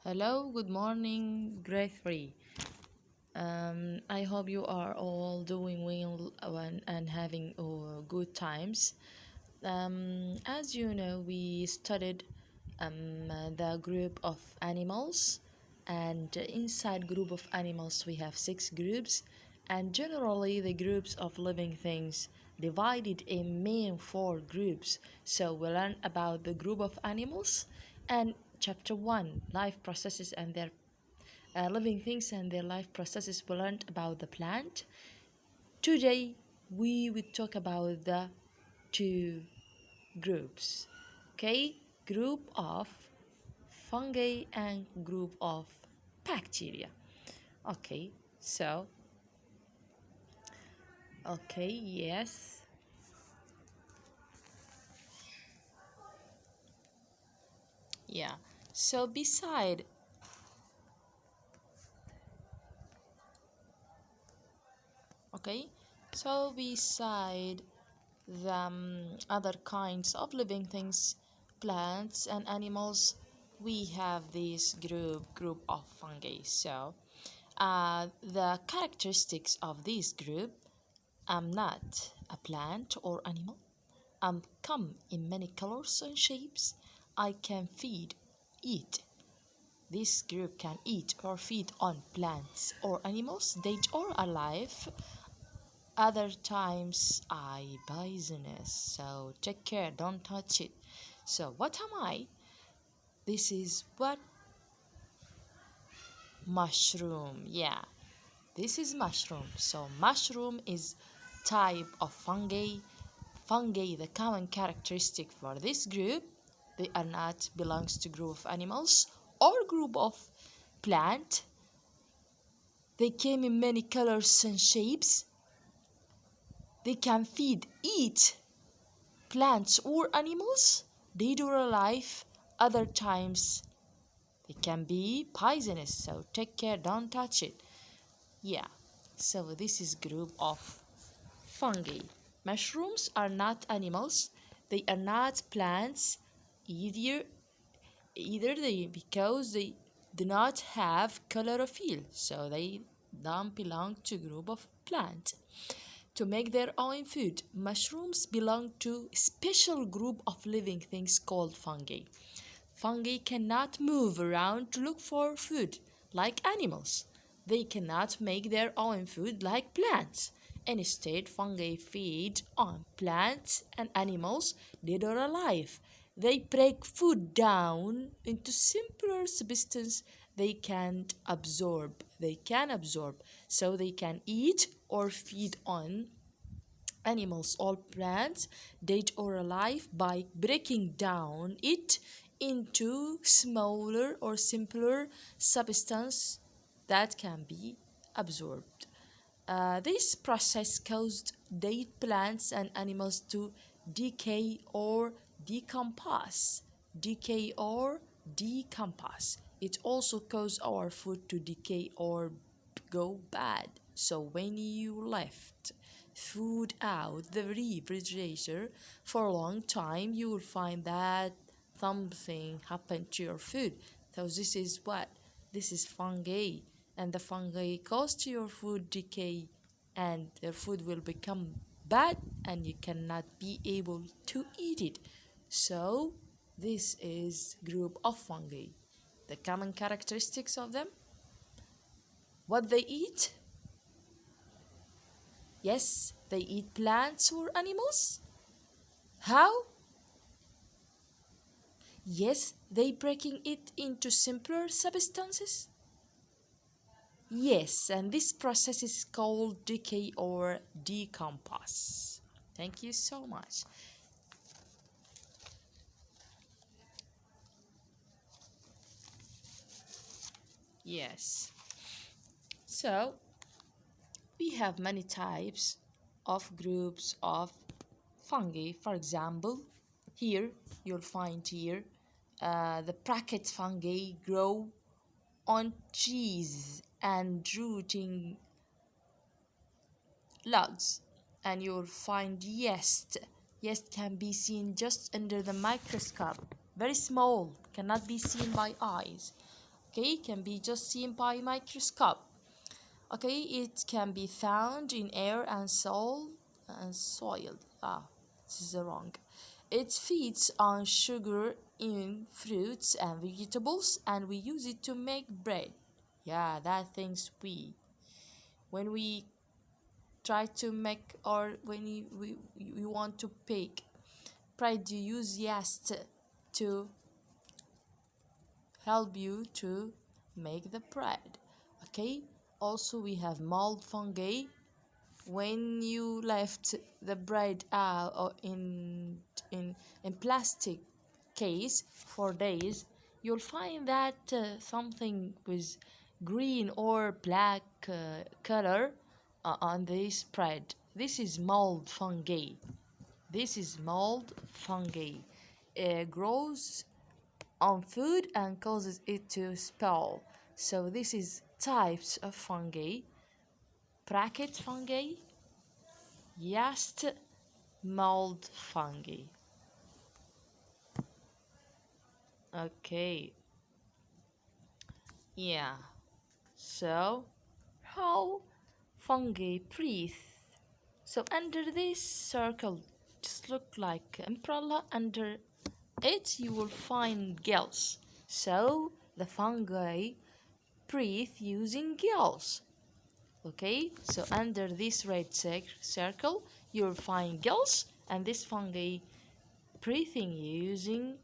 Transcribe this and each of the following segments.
Hello, good morning, grade 3. I hope you are all doing well and having good times. As you know, we studied the group of animals, and inside group of animals we have 6 groups, and generally the groups of living things divided in main 4 groups. So we learn about the group of animals and chapter 1 life processes and their living things and their life processes. We learned about the plant. Today we will talk about the 2 groups. Okay, group of fungi and group of bacteria. Okay, so yes, yeah. So okay, beside the other kinds of living things, plants and animals, we have this group of fungi. So the characteristics of this group: I'm not a plant or animal. Come in many colors and shapes. I can eat. This group can eat or feed on plants or animals, dead or alive. Other times I poisonous. So take care, don't touch it. So what am I? This is what mushroom. Yeah, this is mushroom. So mushroom is type of fungi. Fungi, the common characteristic for this group, they are not belongs to group of animals or group of plant. They came in many colors and shapes. They can eat plants or animals, dead or alive. Other times they can be poisonous, so take care, don't touch it. Yeah, so this is group of fungi. Mushrooms are not animals, they are not plants either, they because they do not have chlorophyll, so they don't belong to group of plants to make their own food. Mushrooms belong to a special group of living things called fungi. Fungi cannot move around to look for food like animals. They cannot make their own food like plants. Instead, fungi feed on plants and animals, dead or alive. They break food down into simpler substances they can't absorb. They can absorb, so they can eat or feed on animals or plants, dead or alive, by breaking down it into smaller or simpler substance that can be absorbed. This process caused dead plants and animals to decay or decompose. Decay or decompose. It also caused our food to decay or go bad. So when you left food out the refrigerator for a long time, you will find that something happened to your food. So this is what? This is fungi, and the fungi cause your food decay, and the food will become bad and you cannot be able to eat it. So this is group of fungi. The common characteristics of them: what they eat. Yes, they eat plants or animals. How? Yes, they breaking it into simpler substances. Yes, and this process is called decay or decompose. Thank you so much. Yes. So, we have many types of groups of fungi. For example, here you'll find here the bracket fungi grow on trees and rooting logs, and you'll find yeast. Yeast can be seen just under the microscope, very small, cannot be seen by eyes. Okay, can be just seen by microscope. Okay, it can be found in air and soil. This is wrong. It feeds on sugar in fruits and vegetables, and we use it to make bread. Yeah, that things when we try to make, or when you want to bake bread, you use yeast to help you to make the bread. Okay, also we have mold fungi. When you left the bread or in plastic case for days, you'll find that something with green or black color on this bread. This is mold fungi. This is mold fungi. It grows on food and causes it to spoil. So this is types of fungi: bracket fungi, yeast, mold fungi. Okay, yeah. So how fungi breathe? So under this circle, just look like umbrella. Under it, you will find gills. So the fungi breathe using gills. Okay, so under this red circle, you'll find gills, and this fungi breathing using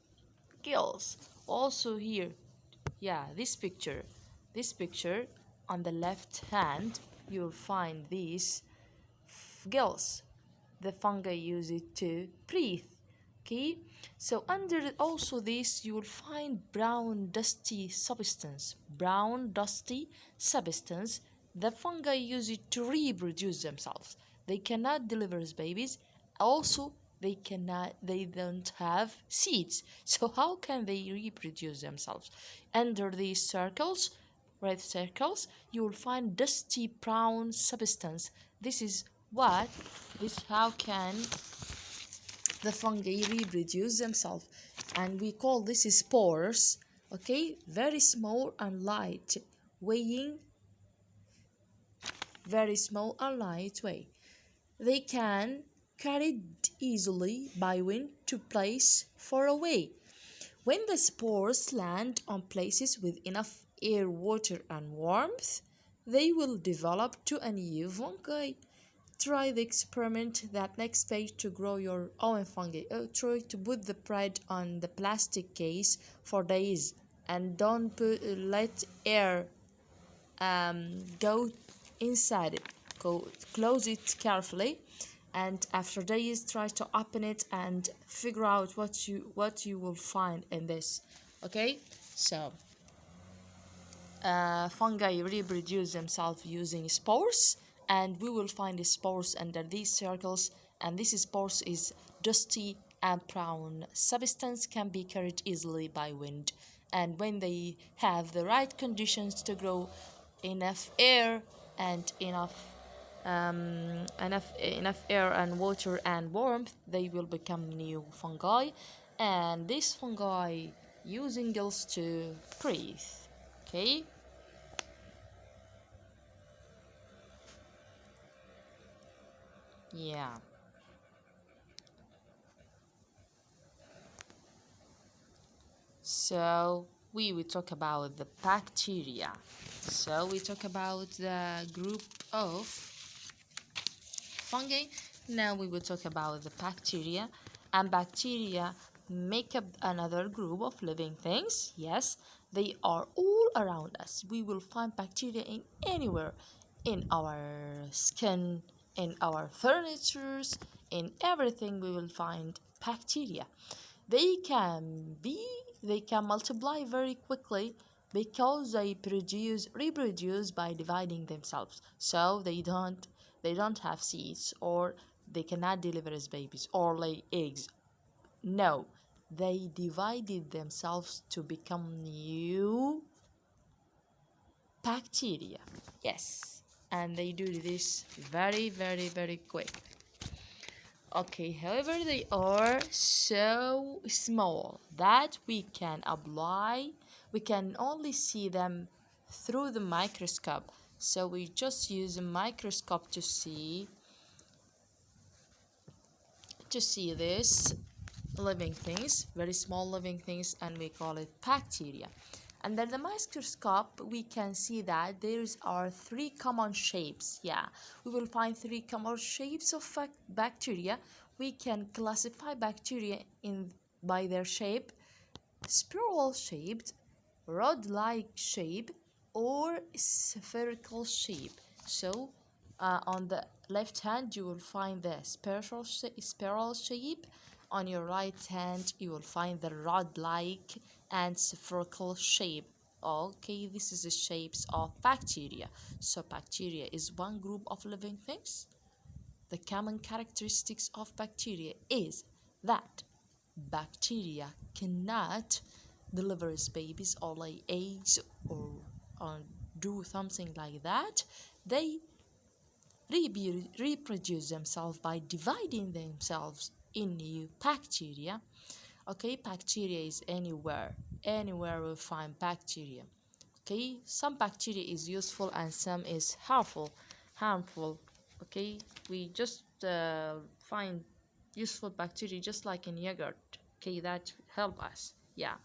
gills. Also here, yeah, this picture on the left hand, you'll find these gills. The fungi use it to breathe. Okay, so under also this, you will find brown dusty substance. The fungi use it to reproduce themselves. They cannot deliver as babies. Also, they don't have seeds. So how can they reproduce themselves? Under these circles, red circles, you will find dusty brown substance. This is what this how can the fungi reproduce themselves, and we call this spores. Okay, very small and light, weighing very small and lightweight. They can carried easily by wind to place far away. When the spores land on places with enough air, water, and warmth, they will develop to a new fungi. Try the experiment that next page to grow your own fungi. Try to put the bread on the plastic case for days, and don't let air go inside it. Go close it carefully, and after days try to open it and figure out what you will find in this. Okay, so fungi reproduce themselves using spores, and we will find the spores under these circles, and this spores is dusty and brown substance, can be carried easily by wind, and when they have the right conditions to grow, enough air and enough air and water and warmth, they will become new fungi, and this fungi using gills to breathe. Okay, yeah. So we will talk about the bacteria. So we talk about the group of fungi. Now we will talk about the bacteria. And bacteria make up another group of living things. Yes, they are all around us. We will find bacteria in anywhere, in our skin, in our furnitures, in everything we will find bacteria. They can be they can multiply very quickly because they reproduce by dividing themselves. So they don't have seeds, or they cannot deliver as babies or lay eggs. No, they divided themselves to become new bacteria. Yes, and they do this very, very, very quick. Okay, however, they are so small that we can only see them through the microscope. So we just use a microscope to see this living things, very small living things, and we call it bacteria. Under the microscope, we can see that there are three common shapes. Yeah, we will find three common shapes of bacteria. We can classify bacteria in by their shape: spiral shaped, rod like shape, or spherical shape. So, on the left hand, you will find the spiral shape. On your right hand, you will find the rod like and spherical shape. Okay, this is the shapes of bacteria. So, bacteria is one group of living things. The common characteristics of bacteria is that bacteria cannot deliver babies or lay eggs or do something like that. They reproduce themselves by dividing themselves in new bacteria. Okay, bacteria is anywhere we find bacteria. Okay, some bacteria is useful and some is harmful. Okay, we just find useful bacteria just like in yogurt. Okay, that help us. Yeah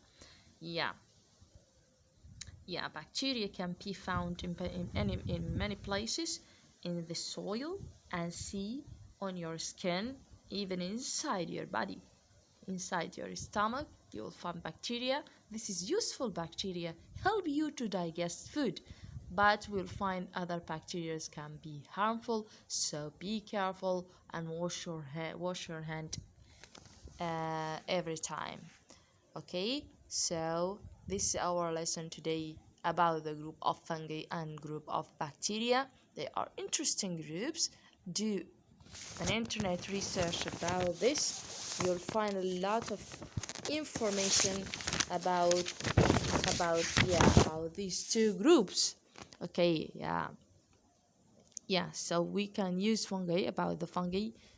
yeah, bacteria can be found in many places: in the soil and sea, on your skin, even inside your body. Inside your stomach, you will find bacteria. This is useful bacteria, help you to digest food. But we'll find other bacteria can be harmful, so be careful and wash your hand every time. Okay, so this is our lesson today about the group of fungi and group of bacteria. They are interesting groups. Do an internet research about this. You'll find a lot of information about about these two groups. Okay, so we can use fungi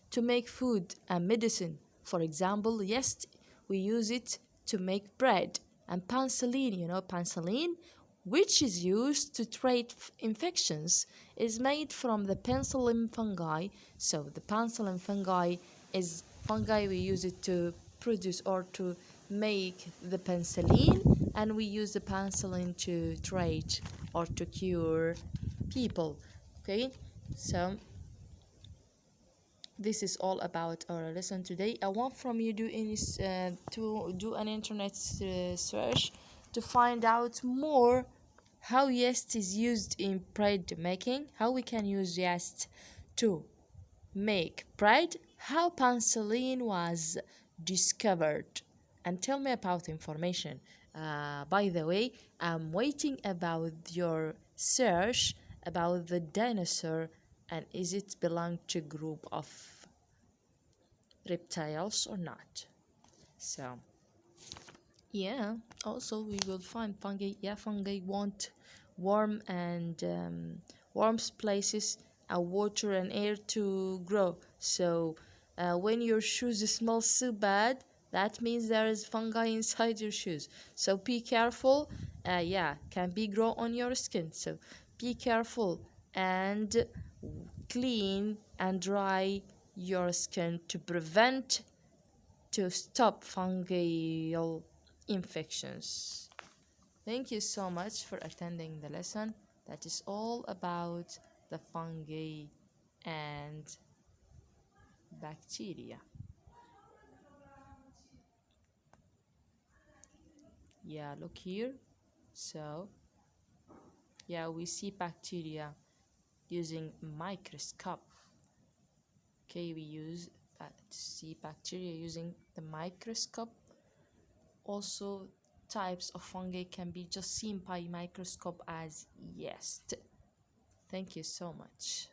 to make food and medicine. For example, yeast, we use it to make bread. And penicillin, penicillin, which is used to treat infections, is made from the penicillin fungi. So the penicillin fungi is fungi we use it to produce or to make the penicillin, and we use the penicillin to treat or to cure people. Okay, so this is all about our lesson today. I want from you to do an internet search to find out more how yeast is used in bread making, how we can use yeast to make bread, how penicillin was discovered, and tell me about information. By the way, I'm waiting about your search about the dinosaur and is it belong to group of reptiles or not. So yeah, also we will find fungi. Yeah, fungi want warm and warm places, water and air to grow. So when your shoes smell so bad, that means there is fungi inside your shoes. So be careful. Can be grow on your skin. So be careful and clean and dry your skin to stop fungal infections. Thank you so much for attending the lesson. That is all about the fungi and bacteria. Yeah, look here. So, yeah, we see bacteria using microscope. Okay, we use to see bacteria using the microscope. Also, types of fungi can be just seen by microscope as yeast. Thank you so much.